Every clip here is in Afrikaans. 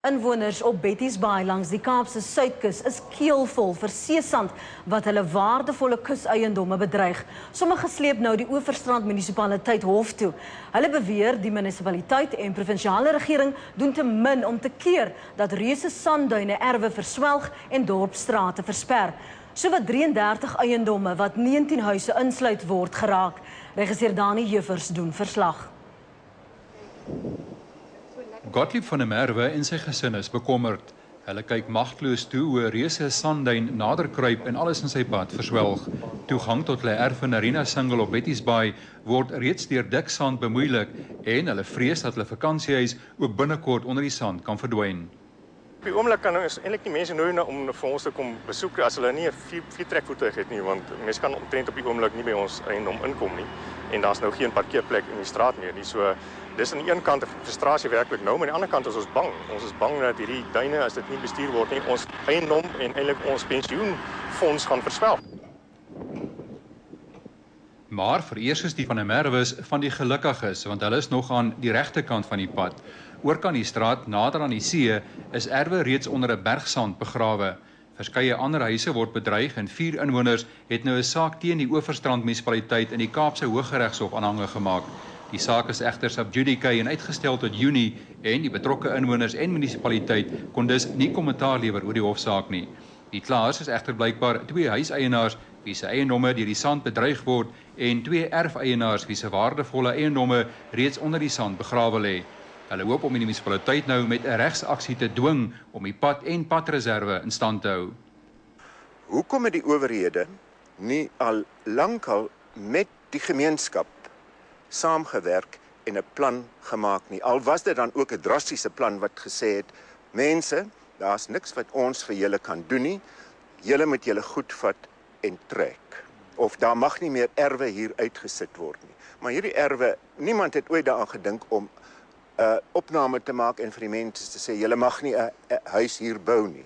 Inwoners op Betty's Bay langs die Kaapse Suidkus is keelvol vir seesand wat hulle waardevolle kuseiendomme bedreig. Sommige sleep nou die Oeverstrand munisipaliteit hof toe. Hulle beweer die munisipaliteit en provinsiale regering doen te min om te keer dat reuse sandduine erwe verswelg en dorpsstrate versper. Sowat 33 eiendomme wat 19 huise insluit word geraak. Regisseur Dani Jeffers doen verslag. Gottlieb van der Merwe en sy gesin is bekommerd. Hulle kyk magteloos toe hoe 'n reuse sandduin nader kruip en alles in sy pad verswelg. Toegang tot hulle erf in Arena Single op Betty's Bay word reeds deur dik sand bemoeilik en hulle vrees dat hulle vakansiehuis ook binnekort onder die sand kan verdwyn. Op die oomblik kan ons eintlik die mense nooi om vir ons te kom besoek as hulle nie 'n vier trekvoertuig het nie, want mense kan omtrent op die oomblik nie by ons eiendom inkom nie en daar's nou geen parkeerplek in die straat meer nie. So dis aan die een kant 'n frustrasie werklik nou, maar aan die ander kant is ons bang. Ons is bang dat hierdie duine, as dit nie bestuur word nie, ons eiendom en eintlik ons pensioenfonds gaan verswelg. Maar vereers is die van der Merwes van die gelukkiges, want hulle is nog aan die regte kant van die pad. Oorkant die straat, nader aan die see, is erwe reeds onder 'n berg sand begrawe. Verskeie ander huise word bedreig en 4 inwoners het nou 'n saak teen die Oeverstrand munisipaliteit in die Kaapse Hooggeregshof aanhange gemaak. Die saak is egter sub judice en uitgestel tot Junie en die betrokke inwoners en munisipaliteit kon dus nie kommentaar lewer oor die hofsaak nie. Die klaers is egter blykbaar 2 huiseienaars wie se eiendomme deur die sand bedreig word en 2 erfeienaars wie se waardevolle eiendomme reeds onder die sand begrawe lê. Hulle hoop om die munisipaliteit nou met 'n regsaksie te dwing om die pad en padreserwe in stand te hou. Hoekom het die owerhede nie al lankal met die gemeenskap saamgewerk en 'n plan gemaak nie? Al was dit dan ook 'n drastiese plan wat gesê het, mense, daar's niks wat ons vir julle kan doen nie. Julle moet julle goed vat en trek. Of daar mag nie meer erwe hier uitgesit word nie. Maar hierdie erwe, niemand het ooit daaraan gedink om 'n opname te maak en vir die mense te sê, julle mag nie 'n huis hier bou nie.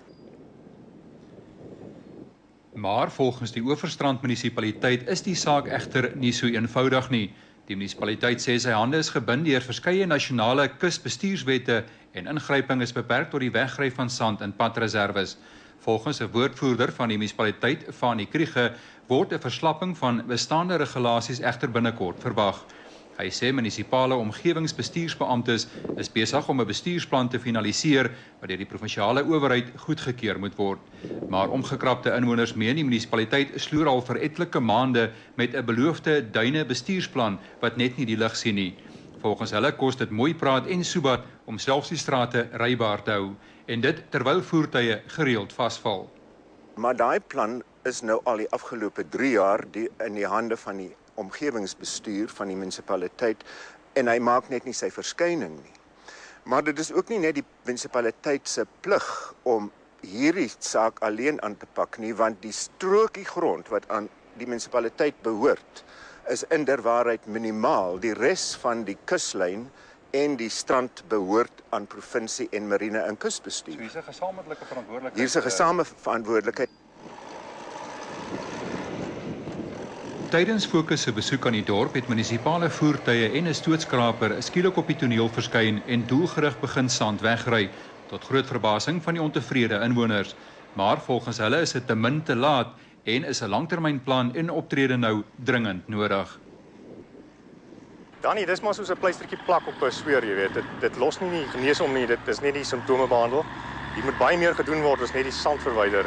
Maar volgens die Oeverstrand munisipaliteit is die saak egter nie so eenvoudig nie. Die munisipaliteit sê sy hande is gebind deur verskeie nasionale kusbestuurswette en ingryping is beperk tot die weggryf van sand in padreserwes. Volgens 'n woordvoerder van die munisipaliteit, Fanie Kriege, word 'n verslapping van bestaande regulasies egter binnekort verwag. Hy sê munisipale omgewingsbestuursbeamptes is besig om 'n bestuursplan te finaliseer wat deur die provinsiale owerheid goedgekeur moet word. Maar omgekrapte inwoners meen die munisipaliteit sloer al vir etlike maande met 'n beloofde duine bestuursplan wat net nie die lig sien nie. Volgens hulle kos dit mooi praat en soebat om selfs die strate rybaar te hou en dit terwyl voertuie gereeld vasval. Maar daai plan is nou al die afgelope 3 jaar in die hande van die omgewingsbestuur van die munisipaliteit en hy maak net nie sy verskyning nie. Maar dit is ook nie net die munisipaliteit se plig om hierdie saak alleen aan te pak nie, want die strokie grond wat aan die munisipaliteit behoort is inderwaarheid minimaal. Die res van die kuslyn en die strand behoort aan provinsie en marine en kusbestuur. So hier's 'n gesamentlike verantwoordelikheid. Hier's 'n gesamentlike verantwoordelikheid. Tydens Fokus se besoek aan die dorp het munisipale voertuie en 'n stootskraper skielik op die toneel verskyn en doelgerig begin sand wegry, tot groot verbasing van die ontevrede inwoners. Maar volgens hulle is dit te min te laat en is 'n langtermynplan en optrede nou dringend nodig. Danie, dis maar soos 'n pleistertjie plak op 'n sweer, jy weet. Dit los nie die genees om nie, dit is net die simptome behandel. Hier moet baie meer gedoen word as net die sand verwyder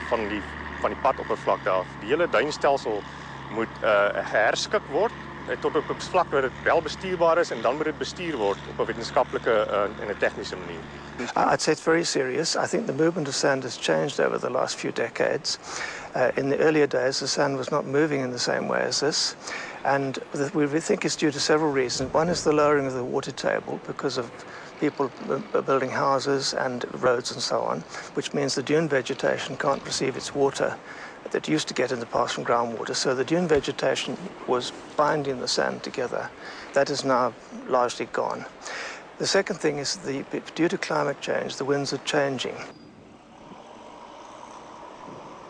van die padoppervlakte af. Die hele duinstelsel moet geherskik word tot op 'n vlak waar dit wel bestuurbaar is en dan moet dit bestuur word op 'n wetenskaplike en 'n tegniese manier. I'd say it's very serious. I think the movement of sand has changed over the last few decades. In the earlier days, the sand was not moving in the same way as this. And we think it's due to several reasons. One is the lowering of the water table because of people building houses and roads and so on, which means the dune vegetation can't receive its water that used to get in the past from groundwater. So the dune vegetation was binding the sand together. That is now largely gone. The second thing is due to climate change, the winds are changing.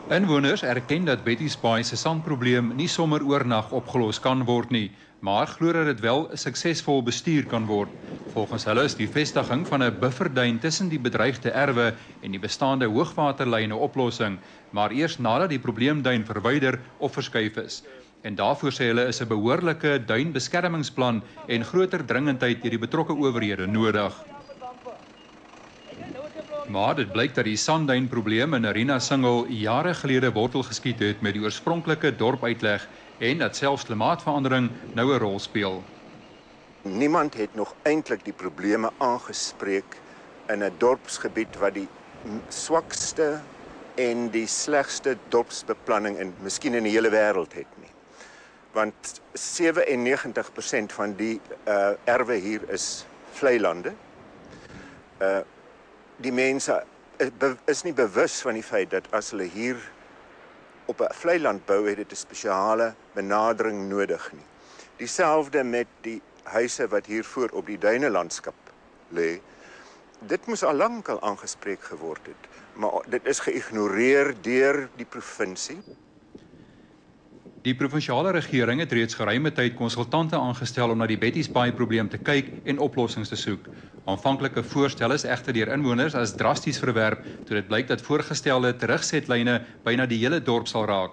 Inwoners erken dat Betty's Bay se sandprobleem nie sommer oornag opgelos kan word nie, maar glo dat dit wel suksesvol bestuur kan word. Volgens hulle is die vestiging van 'n bufferduin tussen die bedreigde erwe en die bestaande hoogwaterlyne oplossing, maar eers nadat die probleemduin verwyder of verskuif is. En daarvoor sê hulle is 'n behoorlike duinbeskermingsplan en groter dringendheid deur die betrokke owerhede nodig. Maar dit blyk dat die sandduinprobleem in Arena Singel jare gelede wortel geskiet het met die oorspronklike dorpuitleg en dat selfs klimaatsverandering nou 'n rol speel. Niemand het nog eintlik die probleme aangespreek in 'n dorpsgebied wat die swakste en die slegste dorpsbeplanning en miskien in die hele wêreld het nie. Want 97% van die erwe hier is vlei lande. Die mense is nie bewus van die feit dat as hulle hier op 'n vlei land bou, het dit 'n spesiale benadering nodig nie. Dieselfde met die huise wat hier voor op die duinelandskap lê. Dit moes al lank al aangespreek geword het, maar dit is geïgnoreer deur die provinsie. Die provinsiale regering het reeds geruime tyd konsultante aangestel om na die Betty's Bay probleem te kyk en oplossings te soek. Aanvanklike voorstelle is egter deur inwoners as drasties verwerp toe dit blyk dat voorgestelde terugsetlyne byna die hele dorp sal raak.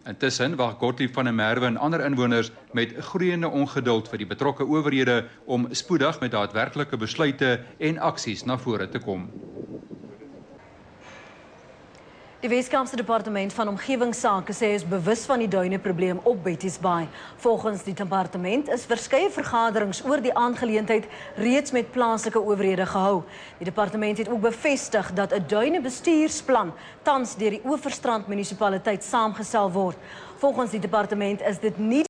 Intussen wag Gottlieb van der Merwe en ander inwoners met groeiende ongeduld vir die betrokke owerhede om spoedig met daadwerklike besluite en aksies na vore te kom. Die Weskaapse Departement van Omgewingsake sê is bewus van die duineprobleem op Betty's Bay. Volgens die departement is verskeie vergaderings oor die aangeleentheid reeds met plaaslike owerhede gehou. Die departement het ook bevestig dat 'n duinebestuursplan tans deur die Oeverstrand munisipaliteit saamgestel word. Volgens die departement is dit nie